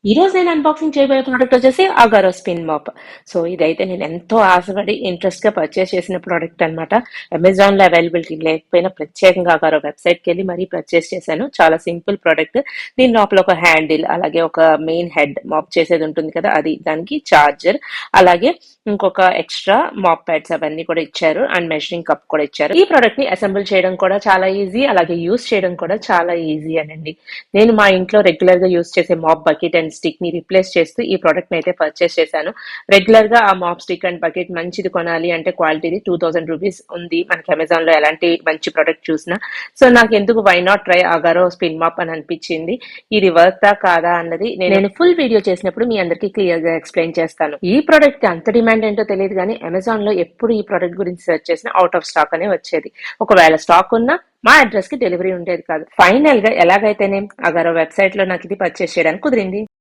ఈ రోజు నేను అన్బాక్సింగ్ చేయబోయే ప్రోడక్ట్ వచ్చేసి అగారో స్పిన్ మాప్. సో ఇదైతే నేను ఎంతో ఆశపడి ఇంట్రెస్ట్ గా పర్చేస్ చేసిన ప్రోడక్ట్ అనమాట. అమెజాన్ లో అవైలబిలిటీ లేకపోయినా ప్రత్యేకంగా అగారో వెబ్సైట్ కి వెళ్ళి మరీ పర్చేస్ చేశాను. చాలా సింపుల్ ప్రోడక్ట్. దీని లోపల ఒక హ్యాండిల్, అలాగే ఒక మెయిన్ హెడ్ మాప్ చేసేది ఉంటుంది కదా, అది దానికి చార్జర్, అలాగే ఇంకొక ఎక్స్ట్రా మాప్ ప్యాడ్స్ అవన్నీ కూడా ఇచ్చారు అండ్ మెజరింగ్ కప్ కూడా ఇచ్చారు. ఈ ప్రోడక్ట్ ని అసెంబుల్ చేయడం కూడా చాలా ఈజీ, అలాగే యూస్ చేయడం కూడా చాలా ఈజీ అనండి. నేను మా ఇంట్లో రెగ్యులర్ గా యూస్ చేసే మాప్ బకెట్ అండ్ స్టిక్ ని రిప్లేస్ చేస్తూ ఈ ప్రోడక్ట్ ని అయితే పర్చేస్ చేశాను. రెగ్యులర్ గా ఆ మాప్ స్టిక్ అండ్ బకెట్ మంచిది కొనాలి అంటే క్వాలిటీది 2000 రూపీస్ ఉంది మనకి అమెజాన్ లో ఎలాంటి మంచి ప్రోడక్ట్ చూసినా. సో నాకు ఎందుకు why not try Agaro spin mop అని అనిపించింది. ఇది వర్తా కాదా అన్నది నేను ఫుల్ వీడియో చేసినప్పుడు మీ అందరికి క్లియర్ గా ఎక్స్ప్లెయిన్ చేస్తాను. ఈ ప్రోడక్ట్ కి అంత డిమాండ్ ఏంటో తెలియదు కానీ అమెజాన్ లో ఎప్పుడు ఈ ప్రోడక్ట్ గురించి సెర్చ్ చేసినా అవుట్ ఆఫ్ స్టాక్ అనే వచ్చేది. ఒకవేళ స్టాక్ ఉన్నా మా అడ్రస్ కి డెలివరీ ఉండేది కాదు. ఫైనల్ గా ఎలాగైతేనే అగారో వెబ్సైట్ లో నాకు ఇది పర్చేస్ చేయడానికి కుదిరింది.